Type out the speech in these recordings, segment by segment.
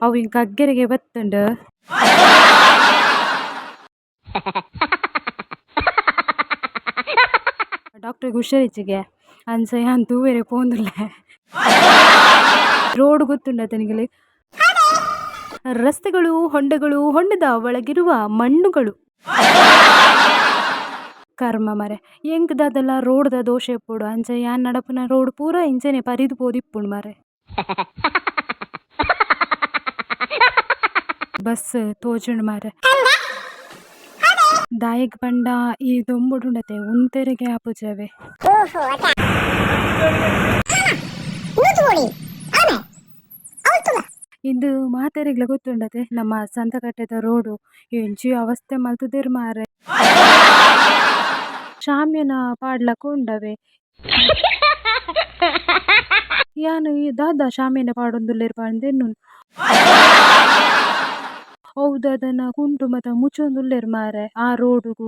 ಅವು ಹಿಂಗೆ ಕಗ್ಗೆರೆಗೆ ಬತ್ತುಂಡು ಡಾಕ್ಟ್ರಿಗೆ ಹುಷಾರಿಚ್ಚಿಗೆ ಅಂಚ ಯಾನ್ ತೂವೆರೆ ಪೋಂದುಲ್ಲೆ ರೋಡ್ ಗೊತ್ತುಂಡ ನಿನಗೆ ರಸ್ತೆಗಳು ಹೊಂಡಗಳು ಹೊಂಡದ ಒಳಗಿರುವ ಮಣ್ಣುಗಳು ಕರ್ಮ ಮರೆ ಎಂಕ್ ದಾದಲ್ಲ ರೋಡ್ದ ದೋಷ ಎಪ್ಪುಡು ಅಂಚ ಯಾನ್ ನಡಪುನ ರೋಡ್ ಪೂರ ಇಂಚನೆ ಪರಿದು ಪೋದಿಪ್ಪುಂಡು ಮರೆ ಬಸ್ ತೋಜುಂಡು ಮಾರೆ ದಾಯಕ್ ಪಂಡ ಈ ದೊಂಬುಡುಂಡತೆ ಉಂತೆರೆಗೆ ಆಪುಜವೆ ಇಂದು ಮಾತೆರೆಗ್ಲ ಗೊತ್ತುಂಡತೆ ನಮ್ಮ ಸಂತಕಟ್ಟೆದ ರೋಡು ಎಂಚಿ ಅವಸ್ಥೆ ಮಲ್ತುದೆರ್ ಮಾರೆ ಶಾಮ್ಯನ ಪಾಡ್ಲಕ ಉಂಡವೆ ಯಾನು ಈ ದಾದ ಶಾಮ್ಯನ ಪಾಡೊಂದುಲ್ಲೆರ್ ಪಾಂದೆನ್ನು ಹೌದು ಅದನ್ನ ಕುಂಟು ಮತ ಮುಚ್ಚೊಂದುಲ್ಲೆರ್ ಮಾರೆ ಆ ರೋಡುಗು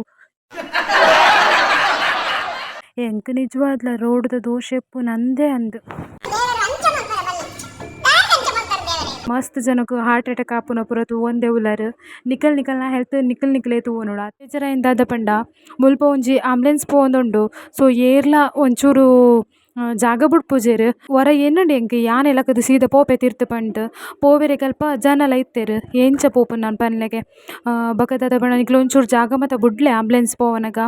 ಎಂಕ್ ನಿಜವಾದ್ಲ ರೋಡ್ದ ದೋಷ ಎಪ್ಪು ನಂದೇ ಅಂದು ಮಸ್ತ್ ಜನಕ್ಕೆ ಹಾರ್ಟ್ ಅಟ್ಯಾಕ್ ಆಪುನ ಪುರತು ಒಂದೇ ಉಲರ್ ನಿಕಲ್ನ ಹೆಲ್ತ್ ನಿಕಲ್ ತೂವನೋಡ ಬೇಜಾರಾಯಿಂದ ದಾದ ಪಂಡ ಮುಲ್ಪ ಒಂಜಿ ಆಂಬುಲೆನ್ಸ್ ಪೋವೊಂದುಂಡು ಸೊ ಏರ್ಲ ಒಂಚೂರು ಜಾಗ ಬುಡ್ಪುಜೆರ್ ಹೊರ ಎನ್ನಡಿ ಎಂಕ್ ಯಾನ್ ಎಲಕದು ಸೀದಾ ಪೋಪೆ ತಿರ್ತು ಪಂಡ್ ಪೋವೆರೆ ಕಲ್ಪ ಜನಲ ಇತ್ತೆರ್ ಎಂಚ ಪೋಪುನ್ ನಾನು ಪನ್ಲೆಗೆ ಬಕ ದಾದ ಪಂಡ ನಿಕ್ಲ ಒಂಚೂರು ಜಾಗ ಮತ ಬುಡ್ಲೆ ಆಂಬುಲೆನ್ಸ್ ಪೋವನಗ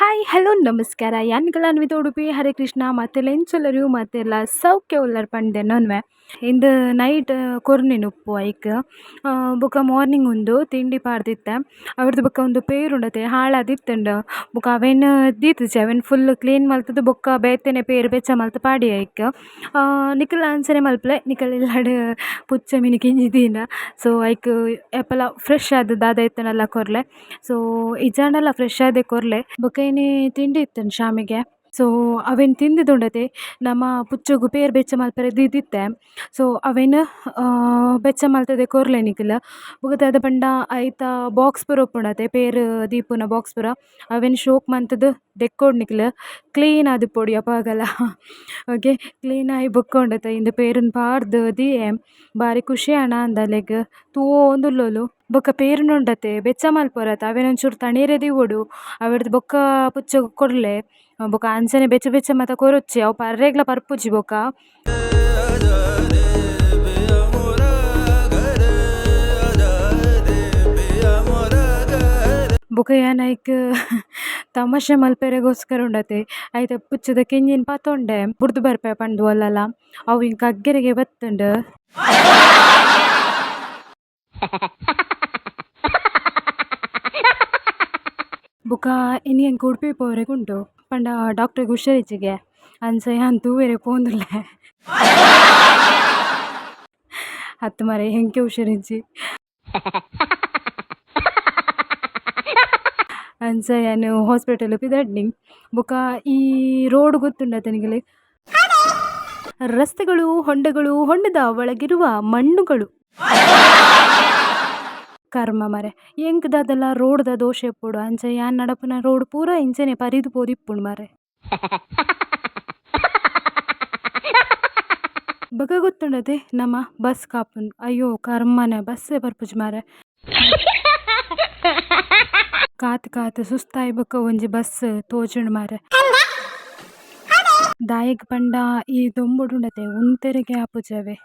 ಹಾಯ್ ಹಲೋ ನಮಸ್ಕಾರ ಯಾನ್ಗಳ ಅನ್ವಿತ ಉಡುಪಿ ಹರೇ ಕೃಷ್ಣ ಮತ್ತೆಲ್ಲ ಎಂಚೊಲ್ಲರು ಮತ್ತೆಲ್ಲ ಸೌಖ್ಯ ಉಲ್ಲರ್ ಪಂಡೆ ನನ್ವೆ ಇಂದು ನೈಟ್ ಕೊರ್ನಿನ ಉಪ್ಪು ಐಕ್ ಬೊಕ ಮಾರ್ನಿಂಗ್ ಉಂದು ತಿಂಡಿ ಪಾಡ್ದಿತ್ತೆ ಅವ್ರದ್ದು ಬೊಕ ಒಂದು ಪೇರುಂಡತೆ ಹಾಳಾದಿತ್ತುಂಡು ಬೊಕ ಅವೆನ್ ದೀತಿಜೆ ಅವೆನ್ ಫುಲ್ ಕ್ಲೀನ್ ಮಲ್ತದು ಬೊಕ್ಕ ಬೇತೆನೆ ಪೇರು ಬೆಚ್ಚ ಮಲ್ತು ಪಾಡಿ ಐಕ್ ನಿಕಲ್ ಆನ್ಸರೆ ಮಲ್ಪಲೆ ನಿಕಲ್ ಇಲ್ಲಾಡ್ ಪುಚ್ಚ ಮಿನಿ ಕಿಂಜಿದೀನ ಸೊ ಐಕ್ ಎಪ್ಪಲ ಫ್ರೆಶ್ ಆದ ದಾದ ಇತ್ತನಲ್ಲ ಕೊರ್ಲೆ ಸೊ ಇಜಾಂಡಲ್ಲ ಫ್ರೆಶ್ ಆದೆ ಕೊರ್ಲೆ ಬೊಕ ಏನೇ ತಿಂಡಿ ಇತ್ತನು ಶಾಮಿಗೆ ಸೊ ಅವೆನ್ ತಿಂದಿದುಂಡತೆ ನಮ್ಮ ಪುಚ್ಚಗು ಪೇರು ಬೆಚ್ಚ ಮಲ್ಪರೆ ದಿದ್ದಿತ್ತೆ ಸೊ ಅವೆನ್ ಬೆಚ್ಚ ಮಲ್ತದೆ ಕೊರ್ಲೆ ನಿಕಲ್ ಬೊಕದಾದ ಪಂಡ ಐತ ಬಾಕ್ಸ್ ಪುರ ಉಪ್ಪುಂಡತೆ ಪೇರು ದೀಪುನ ಬಾಕ್ಸ್ ಪುರ ಅವೆನ್ ಶೋಕ್ ಮಂತದು ದೆಕ್ಕೋಡ್ ನಿಕಲ್ ಕ್ಲೀನ್ ಆದು ಪೊಡಿ ಅಪಾಗಲ್ಲ ಓಕೆ ಕ್ಲೀನ್ ಆಗಿ ಬೊಕ್ಕೊಂಡತೆ ಇಂದು ಪೇರನ್ ಪಾಡ್ದು ದಿಯೆ ಬಾರಿ ಖುಷಿ ಅಣ್ಣ ಅಂದಲೆಗ್ ತೂವೊಂದುಲ್ಲೋಲು ಬೊಕ್ಕ ಪೇರುನುಂಡತೆ ಬೆಚ್ಚ ಮಲ್ಪೊರತ ಅವೆನ್ ಒಂಚೂರು ತಣ್ಣೀರೆ ದಿವೊಡು ಅವೆಡ್ದು ಬೊಕ್ಕ ಪುಚ್ಚ ಕೊರ್ಲೆ ಬೊಕ ಅಂಚನೆ ಬೆಚ್ಚ ಬೆಚ್ಚ ಮತ ಕೊರೊಚ್ಚಿ ಅವು ಪರ್ರೆಗ್ಲ ಪರ್ಪುಜಿ ಬೊಕ ಬೊಕ ಯಾನ್ ಐಕ್ ತಮಾಷೆ ಮಲ್ಪೆರೆಗೋಸ್ಕರ ಉಂಡತೆ ಐತ ಪುಚ್ಚದ ಕೆಂಜಿನ ಪಾತೊಂಡೆ ಬುಡ್ದು ಬರ್ಪೆ ಪಂಡು ಅಲ್ಲಲ್ಲ ಅವು ಹಿಂಗೆ ಕಗ್ಗೆರೆಗೆ ಬತ್ತುಂಡು ಬೊಕ ಇನಿ ಎಂಕ್ ಉಡುಪಿ ಪೋರೆಗ್ ಉಂಟು ಪಂಡ ಡಾಕ್ಟ್ರಿಗೆ ಹುಷಾರಿಚ್ಚಿಗೆ ಅಂಚ ಯಾನ್ ತೂವೆರೆ ಪೋಂದುಲ್ಲೆ ಹತ್ತು ಮರೆ ಹೆಂಗೆ ಹುಷಾರಿಜ್ಜಿ ಅಂಚ ಯಾನು ಹಾಸ್ಪಿಟಲ್ ಪಿದಡ್ನಿ ಬೊಕ ಈ ರೋಡ್ ಗೊತ್ತುಂಡ ನಿನಗೆ ರಸ್ತೆಗಳು ಹೊಂಡಗಳು ಹೊಂಡದ ಒಳಗಿರುವ ಮಣ್ಣುಗಳು ಕರ್ಮ ಮರೆ ಎಂಕ್ ದಾದಲ್ಲ ರೋಡ್ದ ದೋಷ ಎಪ್ಪುಡು ಅಂಚ ಯಾನ್ ನಡಪುನ ರೋಡ್ ಪೂರ ಇಂಚನೆ ಪರಿದು ಪೋದಿಪ್ಪುಂಡು ಮರೆ ಬಗ ಗೊತ್ತುಂಡತೆ ನಮ್ಮ ಬಸ್ ಕಾಪುನ್ ಅಯ್ಯೋ ಕರ್ಮನೆ ಬಸ್ಸೇ ಬರ್ಪುಜ್ ಮಾರೆ ಕಾತು ಸುಸ್ತಾಯಿ ಬೊಕ್ಕ ಒಂಜಿ ಬಸ್ ತೋಜುಂಡು ಮಾರೆ ದಾಯಕ್ ಪಂಡ ಈ ದೊಂಬುಡುಂಡತೆ ಉಂತೆರೆಗೆ ಆಪುಜವೆ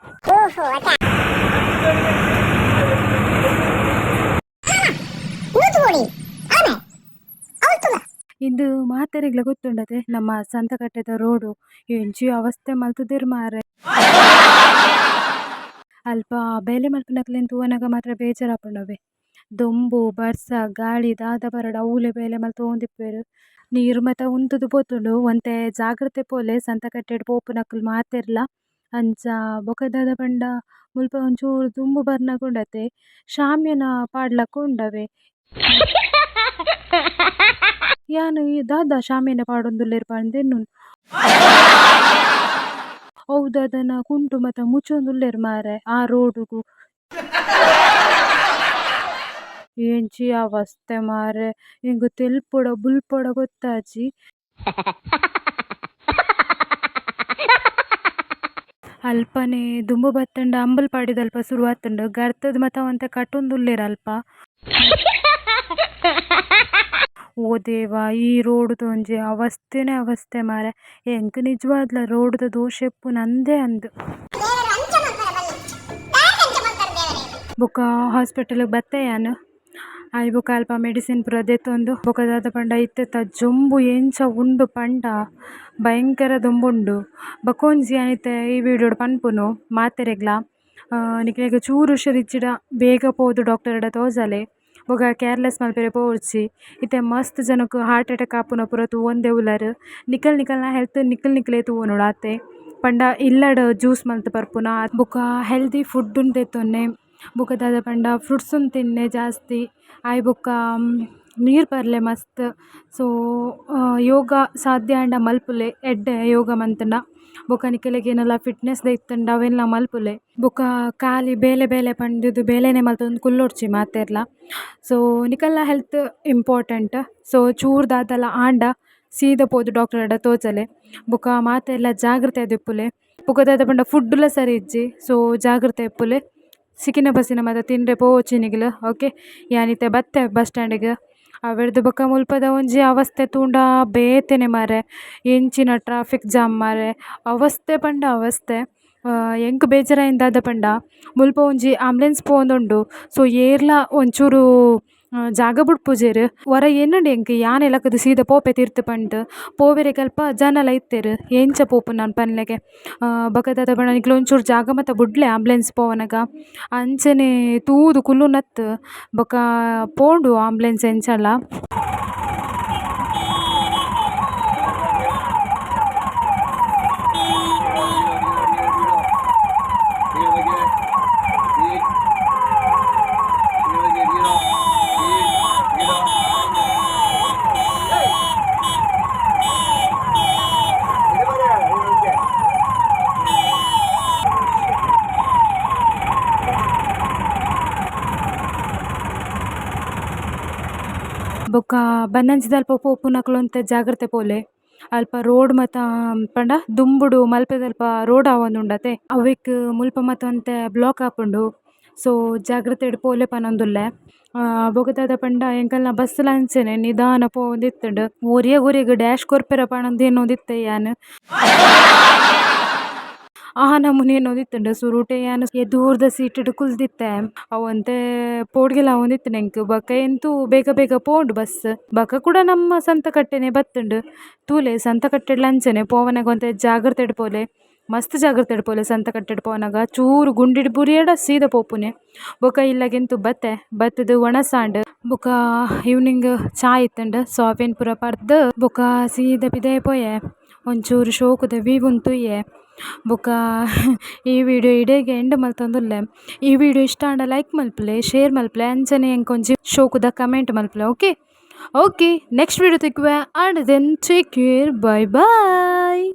ಇಂದು ಮಾತೆರೆಗ್ಲ ಗೊತ್ತುಂಡತೆ ನಮ್ಮ ಸಂತಕಟ್ಟೆದ ರೋಡು ಎಂಚಿ ಅವಸ್ಥೆ ಮಲ್ತುದೆರ್ ಮಾರೆ ಅಲ್ಪ ಬೇಲೆ ಮಲ್ಪನಕ್ಲೆನ್ ತೂವನಗ ಮಾತ್ರ ಬೇಜಾರಾಪುಂಡವೆ ದೊಂಬು ಬರ್ಸ ಗಾಳಿ ದಾದ ಬರಡ ಅವೂಲೆ ಬೇಲೆ ಮಲ್ತು ಓಂದಿಪ್ಪೇರು ನೀರು ಮತ ಉಂತುದು ಪೋತುಂಡು ಒಂತೆ ಜಾಗ್ರತೆ ಪೋಲೆ ಸಂತಕಟ್ಟೆಡ್ ಪೋಪುನಕುಲು ಮಾತೆರ್ಲ ಅಂಚ ಬೊಕದಾದ ಪಂಡ ಮುಲ್ಪ ಒಂಚೂರು ದುಂಬು ಬರ್ನಗುಂಡತೆ ಶಾಮ್ಯನ ಪಾಡ್ಲಕ ಉಂಡವೆ ಯಾನು ಈ ದಾದ ಶಾಮ್ಯನ ಪಾಡೊಂದುಲ್ಲೆರ್ ಪಾಂದೆನ್ನು ಹೌದು ಅದನ್ನ ಕುಂಟು ಮತ ಮುಚ್ಚೊಂದುಲ್ಲೆರ್ ಮಾರೆ ಆ ರೋಡುಗು ಎಂಚಿ ಅವಸ್ಥೆ ಮಾರೆ ಇಂಗು ತೆಲ್ಪುಡ ಬುಲ್ಪುಡ ಗೊತ್ತಾಜಿ ಅಲ್ಪನೆ ದುಂಬು ಬತ್ತಂಡ ಅಂಬಲ್ ಪಾಡಿದ ಅಲ್ಪ ಶುರುವಾತುಂಡು ಗರ್ತದ ಮತ ಅವಂತ ಕಟ್ಟೊಂದುಲ್ಲೇರ ಅಲ್ಪ ಓ ದೇವ ಈ ರೋಡ್ ಒಂಜಿ ಅವಸ್ಥೆನೇ ಅವಸ್ಥೆ ಮಾರೆ ಎಂಕ್ ನಿಜವಾದ್ಲ ರೋಡ್ದ ದೋಷ ಎಪ್ಪು ನಂದೇ ಅಂದ್ ಬೊಕ ಹಾಸ್ಪಿಟಲ್ಗೆ ಬತ್ತೆ ಯಾನು ಆಯ್ ಬೊಕ ಅಲ್ಪ ಮೆಡಿಸಿನ್ ಪೂರ ದೆತ್ತೊಂದು ಬೊಕ ದಾದ ಪಂಡ ಇತ್ತೆತ್ತ ಜೊಂಬು ಎಂಚ ಉಂಡು ಪಂಡ ಭಯಂಕರ ದುಂಬುಂಡು ಬಕೊಂಜಿ ಅನಿತೆ ಈ ವಿಡಿಯೋಡ್ ಪನ್ಪುನು ಮಾತೆರೆಗ್ಲ ನಿಕ್ಲೆಗ್ ಚೂರು ಹುಷರಿಚ್ಚಿಡ ಬೇಗ ಪೋದು ಡಾಕ್ಟರ್ಡ ತೋಜಲೆ ಬೊಕ ಕೇರ್ಲೆಸ್ ಮಲ್ಪೆರೆ ಪೋರ್ಚಿ ಇತ್ತೆ ಮಸ್ತ್ ಜನಕ್ ಹಾರ್ಟ್ ಅಟ್ಯಾಕ್ ಆಪುನ ಪೂರ ತೂವೊಂದೆ ಉಲರ್ ನಿಕಲ್ನ ಹೆಲ್ತ್ ನಿಕ್ಲೆ ತೂವೊನುಡು ಆತೆ ಪಂಡ ಇಲ್ಲಡ್ ಜ್ಯೂಸ್ ಮಲ್ತ್ ಬರ್ಪುನ ಬೊಕ ಹೆಲ್ದಿ ಫುಡ್ ದೆತ್ತೊನ್ನೆ ಬೊಕ ದಾದ ಪಂಡ ಫ್ರೂಟ್ಸುನ್ ತಿನ್ನೆ ಜಾಸ್ತಿ ಆಯ್ ಬೊಕ ನೀರು ಪರ್ಲೆ ಮಸ್ತ್ ಸೊ ಯೋಗ ಸಾಧ್ಯ ಆಂಡ ಮಲ್ಪುಲೆ ಎಡ್ಡೆ ಯೋಗ ಮಂತುಂಡ ಬೊಕ ನಿಕಲೆಗ್ ಏನಲ್ಲ ಫಿಟ್ನೆಸ್ ಇತ್ತಂಡ ಅವೆಲ್ಲ ಮಲ್ಪುಲೆ ಬೊಕ ಖಾಲಿ ಬೇಲೆ ಬೇಲೆ ಪಂಡಿದು ಬೇಲೆನೆ ಮಲ್ತೊಂದು ಕುಲ್ಲೊಡ್ಚಿ ಮಾತೆರ್ಲ ಸೊ ನಿಕಲ್ನ ಹೆಲ್ತ್ ಇಂಪಾರ್ಟೆಂಟ್ ಸೊ ಚೂರ್ ದಾದಲ ಆಂಡ ಸೀದ ಪೋದು ಡಾಕ್ಟರ್ಡ ತೋಜಲೆ ಬೊಕ ಮಾತೆರ್ಲ ಜಾಗ್ರತೆ ಆದಿಪ್ಪುಲೆ ಬೊಕ ದಾದ ಪಂಡ ಫುಡ್ಲ ಸರಿ ಇಜ್ಜಿ ಸೊ ಜಾಗ್ರತೆ ಇಪ್ಪುಲೆ ಸಿಕ್ಕಿನ ಬಸ್ಸಿನ ಮಾತ ತಿಂದ್ರೆ ಪೋಚಿನಿಗ್ಲು ಓಕೆ ಯಾನಿತ್ತೆ ಬತ್ತೆ ಬಸ್ ಸ್ಟ್ಯಾಂಡಿಗೆ ಅವೆಡ್ದು ಬೊಕ ಮುಲ್ಪದ ಒಂಜಿ ಅವಸ್ಥೆ ತೂಂಡ ಬೇತೆನೆ ಮಾರೆ ಎಂಚಿನ ಟ್ರಾಫಿಕ್ ಜಾಮ್ ಮಾರೆ ಅವಸ್ಥೆ ಪಂಡ ಅವಸ್ಥೆ ಎಂಕ್ ಬೇಜಾರಾయింದಾದ ಪಂಡ ಮುಲ್ಪ ಒಂಜಿ ಆಂಬುಲೆನ್ಸ್ ಪೋಂದುಂಡು ಸೊ ಏರ್ಲ ಒಂಚೂರು ಜಾಗ ಬುಡ್ಪುಜೆರ್ ವರ ಎನ್ನಂಡು ಎಂಕ್ ಯಾನೆ ಲಕ್ಕದು ಸೀದಾ ಪೋಪೆ ತಿರ್ತ್ ಪಂಡ್ ಪೋವೆರೆ ಕಲ್ಪ ಜನಲ ಇತ್ತೆರ್ ಎಂಚ ಪೋಪು ನಾನು ಪನ್ಲೆಗೆ ಬಕದಾದ ಪಂಡ ನಿಕ್ಲ ಒಂಚೂರು ಜಾಗ ಮತ್ತ ಬುಡ್ಲೆ ಆಂಬುಲೆನ್ಸ್ ಪೋವನಗ ಅಂಚನೆ ತೂದು ಕುಲ್ಲು ನತ್ ಬೊಕ ಪೋಂಡು ಆಂಬುಲೆನ್ಸ್ ಎಂಚಲ್ಲ ಬೊಕ ಬನ್ನಂಚಿದ ಅಲ್ಪ ಪೋಪುನಕ್ಲೊಂತೆ ಜಾಗ್ರತೆ ಪೋಲೆ ಅಲ್ಪ ರೋಡ್ ಮತ ಪಂಡ ದುಂಬುಡು ಮಲ್ಪೆದಲ್ಪ ರೋಡ್ ಆವೊಂದುಂಡತೆ ಅವೆಕ್ ಮುಲ್ಪ ಮತ್ತೊಂತೆ ಬ್ಲಾಕ್ ಆಪುಂಡು ಸೊ ಜಾಗ್ರತೆ ಪೋಲೆ ಪನೊಂದುಲ್ಲೆ ಬೊಗದಾದ ಪಂಡ ಎಂಕಲ್ನ ಬಸ್ಸುಲ ಅಂಚೆನೆ ನಿಧಾನ ಪೋವೊಂದಿತ್ತುಂಡು ಒರಿಯಗ್ ಡ್ಯಾಶ್ ಕೊರ್ಪೆರ ಪಣಂದು ಏನೋದಿತ್ತೆ ಯಾನ್ ಆ ನಮೂನಿ ಏನೋದಿತ್ತುಂಡು ಸುರುಟೆ ಯಾನ್ ಎದೂರ್ದ ಸೀಟ್ಡ್ ಕುಲ್ದಿತ್ತೆ ಅವಂತೆ ಪೋಡ್ಗೆಲ ಆವೊಂದಿತ್ತು ನೆಂಕ್ ಬೊಕ ಎಂತೂ ಬೇಗ ಬೇಗ ಪೋಂಡು ಬಸ್ ಬೊಕ ಕೂಡ ನಮ್ಮ ಸಂತಕಟ್ಟೆನೆ ಬತ್ತುಂಡು ತೂಲೆ ಸಂತಕಟ್ಟೆಡ್ಲ ಅಂಚೆನೆ ಪೋವನಗ ಒಂತೆ ಜಾಗ್ರತೆ ಪೋಲೆ ಮಸ್ತ್ ಜಾಗ್ರತೆ ಪೋಲೆ ಸಂತಕಟ್ಟೆಡ್ ಪೋವನಗ ಚೂರು ಗುಂಡಿಡ್ ಬುರಿಯಡ ಸೀದಾ ಪೋಪುನೆ ಬೊಕ ಇಲ್ಲಗೆಂತು ಬತ್ತದು ಒಣಸಾಂಡ್ ಬೊಕ ಈವ್ನಿಂಗ್ ಚಾ ಇತ್ತುಂಡು ಸೊ ಅವೆನ್ ಪೂರ ಪರ್ದ್ ಬೊಕ ಸೀದಾ ಪಿದಾಯ ಪೋಯೆ ಒಂಚೂರು ಶೋಕುದ ವೀವುನ್ ತುಯ್ಯೆ ಬೊಕ ಈ ವಿಡಿಯೋ ಇಡೆಗೆ ಎಂಡ್ ಮಲ್ತೊಂದುಲ್ಲೆ ಈ ವಿಡಿಯೋ ಇಷ್ಟ ಆಂಡ ಲೈಕ್ ಮಲ್ಪುಲೆ ಶೇರ್ ಮಲ್ಪುಲೆ ಅಂಚನೆ ಎಂಕೊಂಜಿ ಶೋಕುದ ಕಮೆಂಟ್ ಮಲ್ಪುಲೆ ಓಕೆ ನೆಕ್ಸ್ಟ್ ವಿಡಿಯೋ ತಿಕ್ಕುವೆ and then take care bye bye.